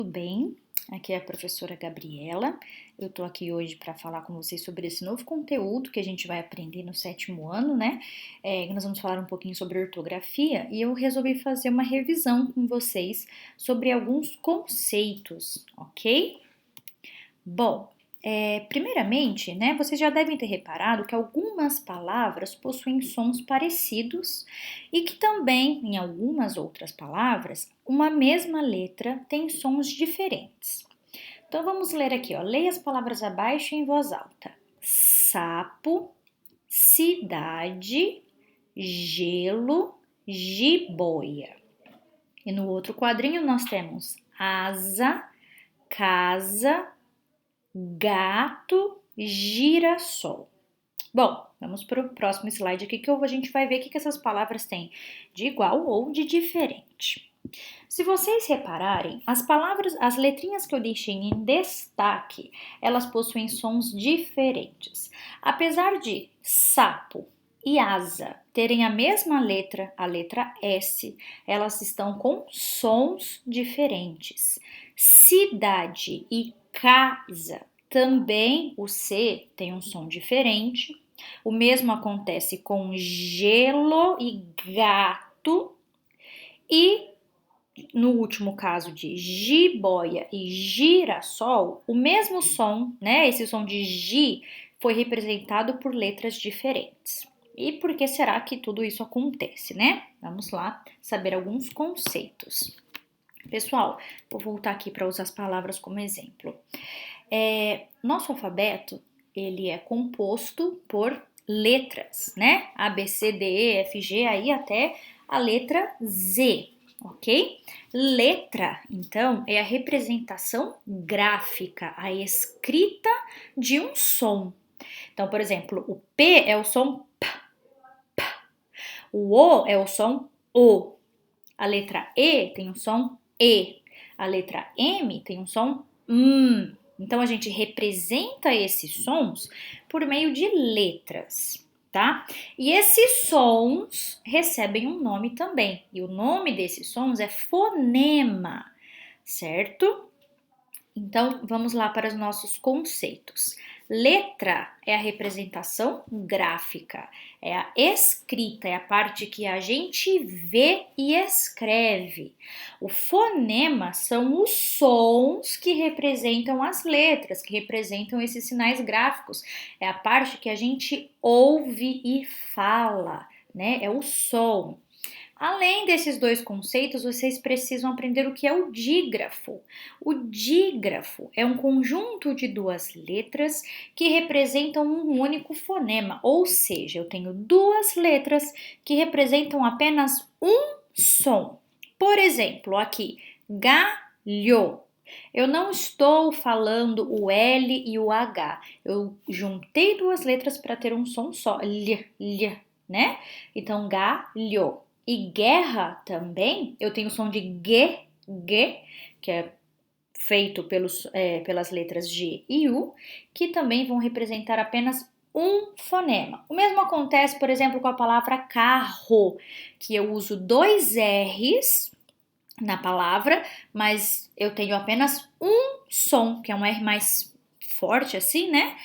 Tudo bem? Aqui é a professora Gabriela. Eu tô aqui hoje para falar com vocês sobre esse novo conteúdo que a gente vai aprender no 7º ano, né? Nós vamos falar um pouquinho sobre ortografia e eu resolvi fazer uma revisão com vocês sobre alguns conceitos, ok? Bom, primeiramente, né, vocês já devem ter reparado que algumas palavras possuem sons parecidos e que também, em algumas outras palavras, uma mesma letra tem sons diferentes. Então vamos ler aqui, ó. Leia as palavras abaixo em voz alta. Sapo, cidade, gelo, jiboia. E no outro quadrinho nós temos asa, casa, gato, girassol. Bom, vamos para o próximo slide aqui que a gente vai ver o que essas palavras têm de igual ou de diferente. Se vocês repararem, as letrinhas que eu deixei em destaque, elas possuem sons diferentes. Apesar de sapo e asa terem a mesma letra, a letra S, elas estão com sons diferentes. Cidade e casa, também o C tem um som diferente. O mesmo acontece com gelo e gato. E no último caso de jiboia e girassol, o mesmo som, né? Esse som de gi foi representado por letras diferentes. E por que será que tudo isso acontece, né? Vamos lá saber alguns conceitos. Pessoal, vou voltar aqui para usar as palavras como exemplo. Nosso alfabeto, ele é composto por letras, né? A, B, C, D, E, F, G, aí até a letra Z, ok? Letra, então, é a representação gráfica, a escrita de um som. Então, por exemplo, o P é o som P, P. O O é o som O. A letra E tem um som E. A letra M tem um som Então, a gente representa esses sons por meio de letras, tá? E esses sons recebem um nome também. E o nome desses sons é fonema, certo? Então, vamos lá para os nossos conceitos. Letra é a representação gráfica, é a escrita, é a parte que a gente vê e escreve. O fonema são os sons que representam as letras, que representam esses sinais gráficos. É a parte que a gente ouve e fala, né? É o som. Além desses dois conceitos, vocês precisam aprender o que é o dígrafo. O dígrafo é um conjunto de duas letras que representam um único fonema, ou seja, eu tenho duas letras que representam apenas um som. Por exemplo, aqui, galho. Eu não estou falando o L e o H. Eu juntei duas letras para ter um som só, né? Então, galho. E guerra também, eu tenho o som de G, que é feito pelas letras G e U, que também vão representar apenas um fonema. O mesmo acontece, por exemplo, com a palavra carro, que eu uso dois R's na palavra, mas eu tenho apenas um som, que é um R mais forte assim, né?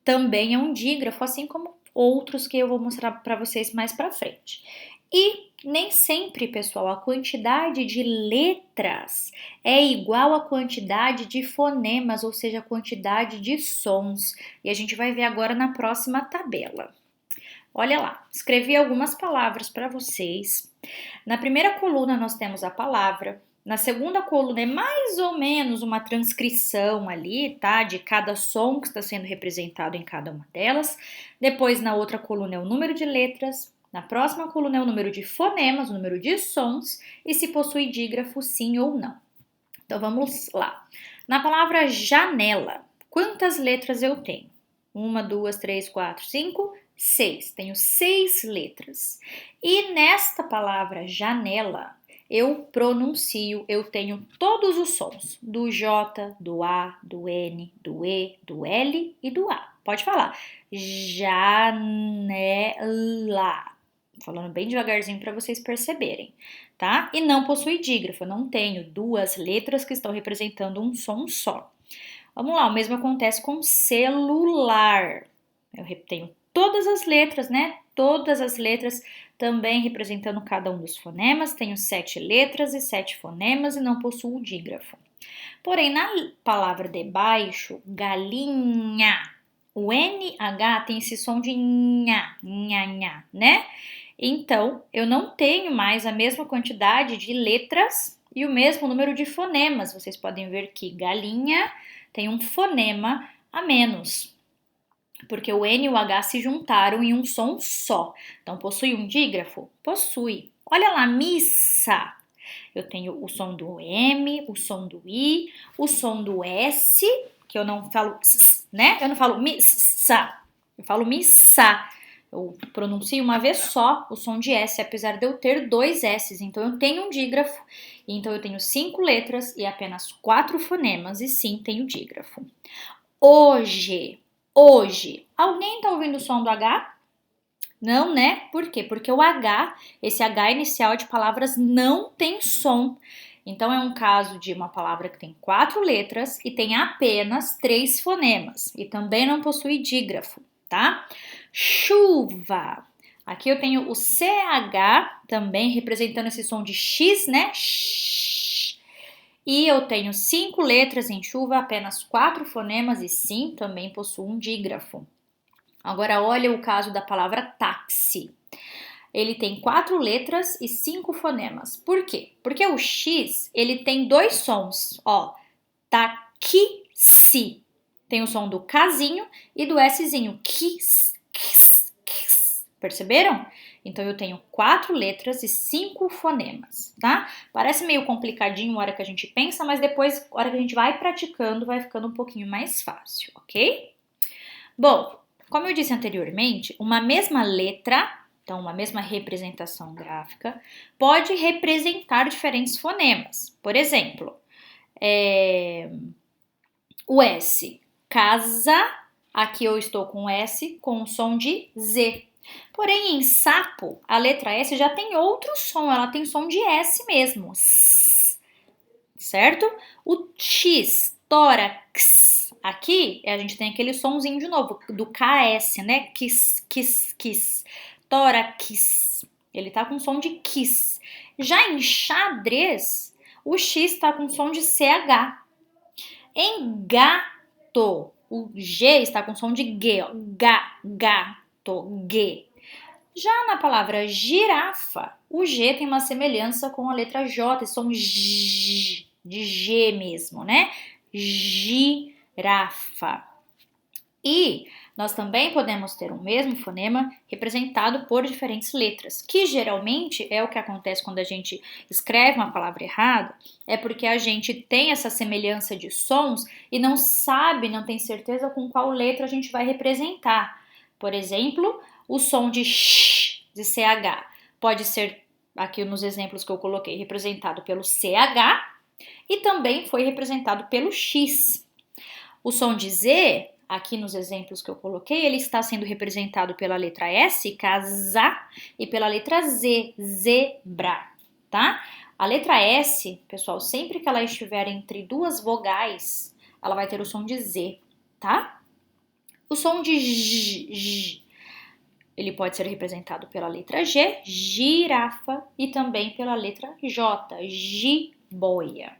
Também é um dígrafo, assim como outros que eu vou mostrar para vocês mais para frente. E nem sempre, pessoal, a quantidade de letras é igual à quantidade de fonemas, ou seja, a quantidade de sons. E a gente vai ver agora na próxima tabela. Olha lá, escrevi algumas palavras para vocês. Na primeira coluna nós temos a palavra. Na segunda coluna é mais ou menos uma transcrição ali, tá? De cada som que está sendo representado em cada uma delas. Depois, na outra coluna é o número de letras. Na próxima coluna é o número de fonemas, o número de sons e se possui dígrafo sim ou não. Então, vamos lá. Na palavra janela, quantas letras eu tenho? 1, 2, 3, 4, 5, 6. Tenho 6 letras. E nesta palavra janela, eu pronuncio, eu tenho todos os sons, do J, do A, do N, do E, do L e do A. Pode falar, janela, falando bem devagarzinho para vocês perceberem, tá? E não possui dígrafo, eu não tenho duas letras que estão representando um som só. Vamos lá, o mesmo acontece com celular. Eu tenho todas as letras, né? Todas as letras também representando cada um dos fonemas. Tenho 7 letras e 7 fonemas e não possuo dígrafo. Porém, na palavra de baixo, galinha, o NH tem esse som de nha, nha, nha, né? Então, eu não tenho mais a mesma quantidade de letras e o mesmo número de fonemas. Vocês podem ver que galinha tem um fonema a menos, porque o N e o H se juntaram em um som só. Então, possui um dígrafo? Possui. Olha lá, missa. Eu tenho o som do M, o som do I, o som do S, que eu não falo s, né? Eu não falo missa, eu falo missa. Eu pronuncio uma vez só o som de S, apesar de eu ter 2 S's. Então, eu tenho um dígrafo. Então, eu tenho 5 letras e apenas 4 fonemas. E sim, tenho dígrafo. Hoje. Alguém tá ouvindo o som do H? Não, né? Por quê? Porque o H, esse H inicial de palavras não tem som. Então, é um caso de uma palavra que tem 4 letras e tem apenas 3 fonemas. E também não possui dígrafo, tá? Chuva. Aqui eu tenho o CH também representando esse som de X, né? Shhh. E eu tenho 5 letras em chuva, apenas 4 fonemas e sim, também possuo um dígrafo. Agora olha o caso da palavra táxi. Ele tem 4 letras e 5 fonemas. Por quê? Porque o X, ele tem 2 sons, ó. Taxi. Tem o som do Kzinho e do Szinho. Kiss, kiss, kiss. Perceberam? Então, eu tenho 4 letras e 5 fonemas, tá? Parece meio complicadinho na hora que a gente pensa, mas depois, na hora que a gente vai praticando, vai ficando um pouquinho mais fácil, ok? Bom, como eu disse anteriormente, uma mesma letra, então uma mesma representação gráfica, pode representar diferentes fonemas. Por exemplo, o S, casa, aqui eu estou com S com o som de Z. Porém, em sapo, a letra S já tem outro som, ela tem som de S mesmo, certo? O X, tórax, aqui a gente tem aquele somzinho de novo, do KS, né? Kiss, kiss, kiss. Tórax, ele tá com som de kiss. Já em xadrez, o X tá com som de CH. Em gato, o G está com som de G, ó. Gato, G. Já na palavra girafa, o G tem uma semelhança com a letra J, som J, de G mesmo, né? Girafa. E nós também podemos ter o mesmo fonema representado por diferentes letras, que geralmente é o que acontece quando a gente escreve uma palavra errada, é porque a gente tem essa semelhança de sons e não sabe, não tem certeza com qual letra a gente vai representar. Por exemplo, o som de sh, de CH, pode ser, aqui nos exemplos que eu coloquei, representado pelo CH e também foi representado pelo X. O som de Z, aqui nos exemplos que eu coloquei, ele está sendo representado pela letra S, casa, e pela letra Z, zebra, tá? A letra S, pessoal, sempre que ela estiver entre duas vogais, ela vai ter o som de Z, tá? O som de J, ele pode ser representado pela letra G, girafa, e também pela letra J, jiboia.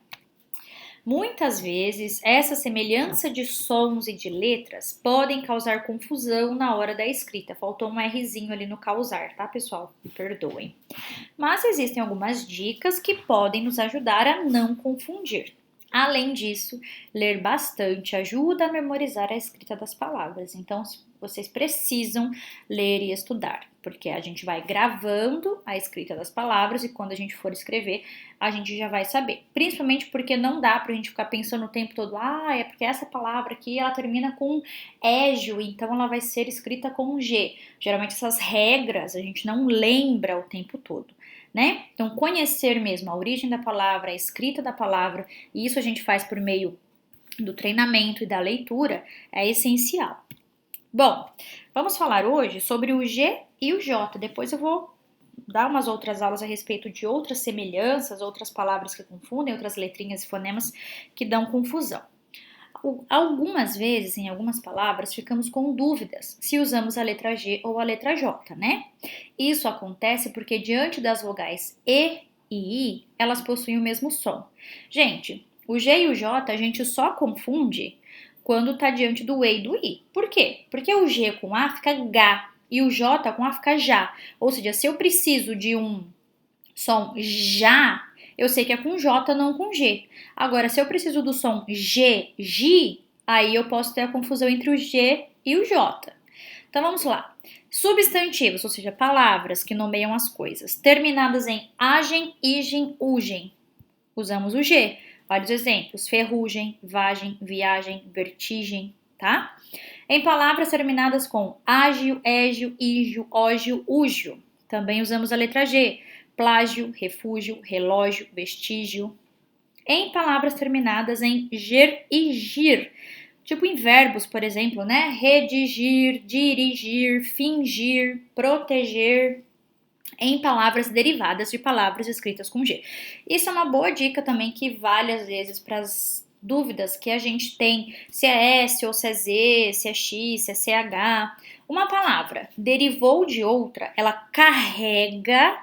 Muitas vezes, essa semelhança de sons e de letras podem causar confusão na hora da escrita. Faltou um Rzinho ali no causar, tá, pessoal? Me perdoem. Mas existem algumas dicas que podem nos ajudar a não confundir. Além disso, ler bastante ajuda a memorizar a escrita das palavras. Então, vocês precisam ler e estudar, porque a gente vai gravando a escrita das palavras e quando a gente for escrever, a gente já vai saber. Principalmente porque não dá pra gente ficar pensando o tempo todo, é porque essa palavra aqui, ela termina com égio, então ela vai ser escrita com G. Geralmente essas regras a gente não lembra o tempo todo, né? Então, conhecer mesmo a origem da palavra, a escrita da palavra, e isso a gente faz por meio do treinamento e da leitura, é essencial. Bom, vamos falar hoje sobre o G e o J. Depois eu vou dar umas outras aulas a respeito de outras semelhanças, outras palavras que confundem, outras letrinhas e fonemas que dão confusão. Algumas vezes, em algumas palavras, ficamos com dúvidas se usamos a letra G ou a letra J, né? Isso acontece porque diante das vogais E e I, elas possuem o mesmo som. Gente, o G e o J a gente só confunde quando tá diante do E e do I. Por quê? Porque o G com A fica G e o J com A fica já. Ou seja, se eu preciso de um som já, eu sei que é com J, não com G. Agora, se eu preciso do som G, G, aí eu posso ter a confusão entre o G e o J. Então vamos lá. Substantivos, ou seja, palavras que nomeiam as coisas, terminadas em agem, igem, ugem. Usamos o G. Vários exemplos: ferrugem, vagem, viagem, vertigem, tá? Em palavras terminadas com ágio, égio, ígio, ógio, úgio, também usamos a letra G. Plágio, refúgio, relógio, vestígio. Em palavras terminadas em ger e gir, tipo em verbos, por exemplo, né? Redigir, dirigir, fingir, proteger. Em palavras derivadas de palavras escritas com G. Isso é uma boa dica também que vale às vezes para as dúvidas que a gente tem, se é S ou se é Z, se é X, se é CH. Uma palavra derivou de outra, ela carrega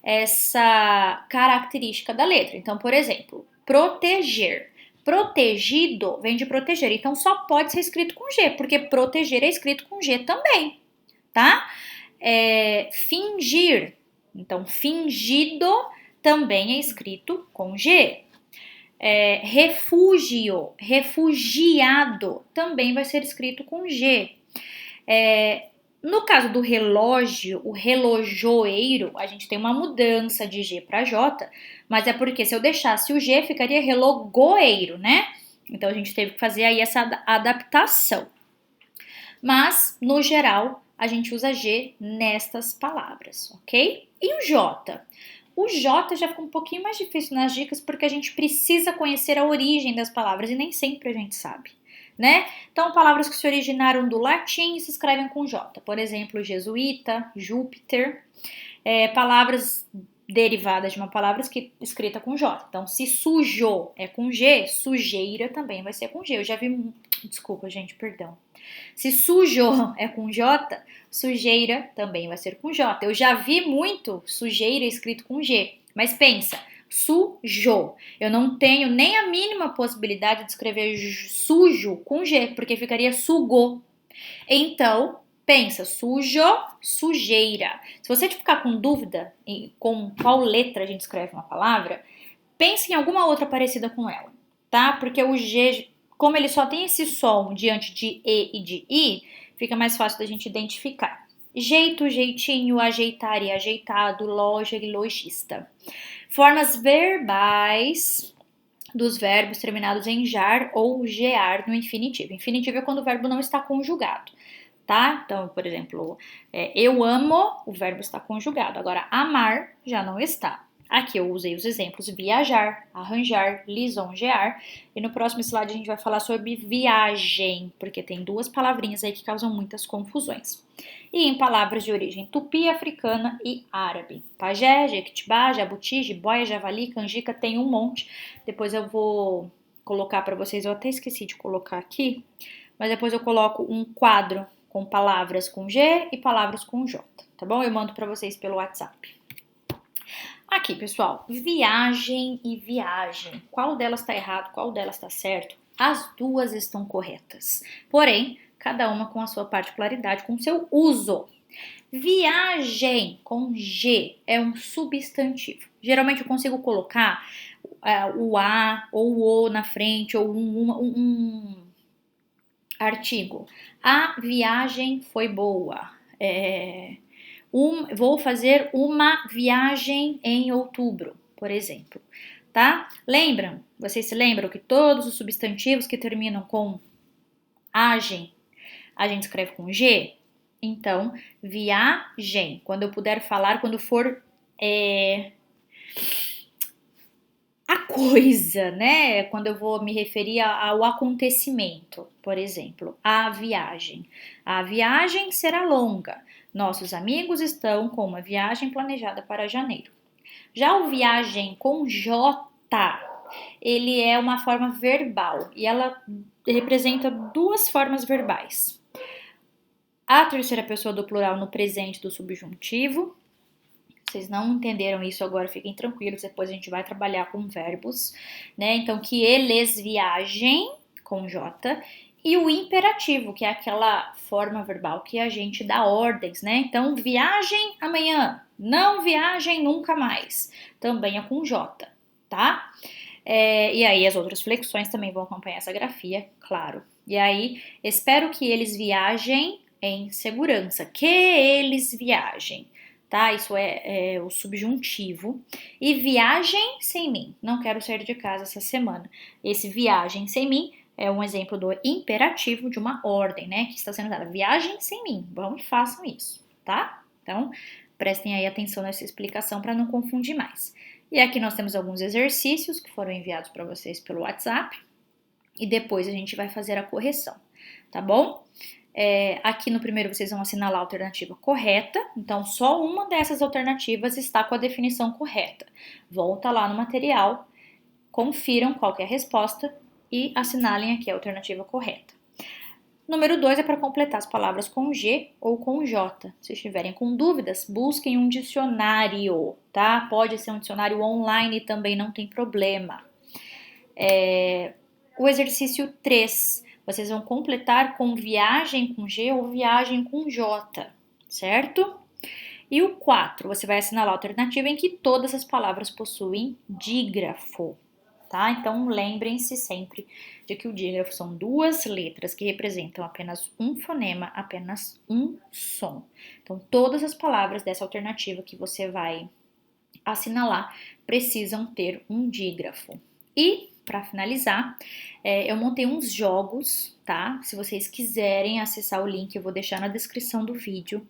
essa característica da letra. Então, por exemplo, proteger. Protegido vem de proteger, então só pode ser escrito com G, porque proteger é escrito com G também, tá? Fingir. Então, fingido também é escrito com G. Refúgio, refugiado também vai ser escrito com G. No caso do relógio, o relojoeiro, a gente tem uma mudança de G para J, mas é porque se eu deixasse o G, ficaria relogoeiro, né? Então a gente teve que fazer aí essa adaptação. Mas, no geral, a gente usa G nestas palavras, ok? E o J? O J já fica um pouquinho mais difícil nas dicas porque a gente precisa conhecer a origem das palavras e nem sempre a gente sabe, né? Então, palavras que se originaram do latim se escrevem com J. Por exemplo, jesuíta, Júpiter. Palavras derivadas de uma palavra escrita com J. Então, se sujou é com G, sujeira também vai ser com G. Eu já vi... Desculpa, gente, perdão. Se sujou é com J, sujeira também vai ser com J. Eu já vi muito sujeira escrito com G, mas pensa, sujou. Eu não tenho nem a mínima possibilidade de escrever sujo com G, porque ficaria sugou. Então, pensa, sujo, sujeira. Se você ficar com dúvida com qual letra a gente escreve uma palavra, pense em alguma outra parecida com ela, tá? Porque o G, como ele só tem esse som diante de E e de I, fica mais fácil da gente identificar. Jeito, jeitinho, ajeitar e ajeitado, loja e lojista. Formas verbais dos verbos terminados em jar ou gear no infinitivo. Infinitivo é quando o verbo não está conjugado, tá? Então, por exemplo, eu amo, o verbo está conjugado. Agora, amar já não está. Aqui eu usei os exemplos viajar, arranjar, lisonjear. E no próximo slide a gente vai falar sobre viagem, porque tem duas palavrinhas aí que causam muitas confusões. E em palavras de origem tupi, africana e árabe. Pajé, jequitibá, jabuti, jiboia, javali, canjica, tem um monte. Depois eu vou colocar para vocês, eu até esqueci de colocar aqui, mas depois eu coloco um quadro com palavras com G e palavras com J, tá bom? Eu mando para vocês pelo WhatsApp. Aqui, pessoal, viagem e viagem. Qual delas está errado, qual delas está certo? As duas estão corretas. Porém, cada uma com a sua particularidade, com o seu uso. Viagem com G é um substantivo. Geralmente eu consigo colocar o A ou o O na frente ou um artigo. A viagem foi boa. Vou fazer uma viagem em outubro, por exemplo, tá? Lembram? Vocês se lembram que todos os substantivos que terminam com agem, a gente escreve com G? Então, viagem, quando eu puder falar, quando for a coisa, né? Quando eu vou me referir ao acontecimento, por exemplo, a viagem. A viagem será longa. Nossos amigos estão com uma viagem planejada para janeiro. Já o viagem com J, ele é uma forma verbal e ela representa duas formas verbais. A terceira pessoa do plural no presente do subjuntivo. Vocês não entenderam isso agora, fiquem tranquilos, depois a gente vai trabalhar com verbos, né? Então, que eles viajem, com J, e o imperativo, que é aquela forma verbal que a gente dá ordens, né? Então, viagem amanhã, não viajem nunca mais, também é com J, tá? E aí as outras flexões também vão acompanhar essa grafia, claro. E aí, espero que eles viajem em segurança, que eles viajem, tá? Isso é o subjuntivo. E viagem sem mim, não quero sair de casa essa semana. Esse viagem sem mim é um exemplo do imperativo de uma ordem, né? Que está sendo dada, viagem sem mim, vão e façam isso, tá? Então, prestem aí atenção nessa explicação para não confundir mais. E aqui nós temos alguns exercícios que foram enviados para vocês pelo WhatsApp e depois a gente vai fazer a correção, tá bom? Aqui no primeiro vocês vão assinalar a alternativa correta, então só uma dessas alternativas está com a definição correta. Volta lá no material, confiram qual é a resposta e assinalem aqui a alternativa correta. Número 2 é para completar as palavras com G ou com J. Se estiverem com dúvidas, busquem um dicionário, tá? Pode ser um dicionário online também, não tem problema. O exercício 3, vocês vão completar com viagem com G ou viagem com J, certo? E o 4, você vai assinalar a alternativa em que todas as palavras possuem dígrafo, tá? Então, lembrem-se sempre de que o dígrafo são duas letras que representam apenas um fonema, apenas um som. Então, todas as palavras dessa alternativa que você vai assinalar precisam ter um dígrafo. E, para finalizar, eu montei uns jogos, tá? Se vocês quiserem acessar o link, eu vou deixar na descrição do vídeo,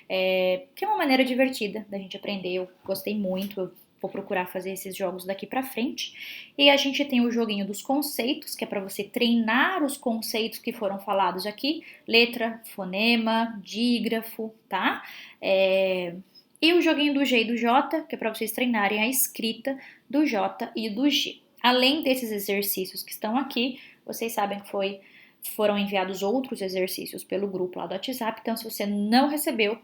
que é uma maneira divertida da gente aprender. Eu gostei muito, eu vou procurar fazer esses jogos daqui pra frente. E a gente tem o joguinho dos conceitos, que é para você treinar os conceitos que foram falados aqui, letra, fonema, dígrafo, tá? E o joguinho do G e do J, que é para vocês treinarem a escrita do J e do G. Além desses exercícios que estão aqui, vocês sabem que foram enviados outros exercícios pelo grupo lá do WhatsApp, então se você não recebeu,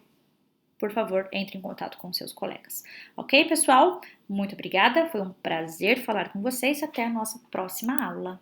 por favor, entre em contato com seus colegas. Ok, pessoal? Muito obrigada, foi um prazer falar com vocês. Até a nossa próxima aula.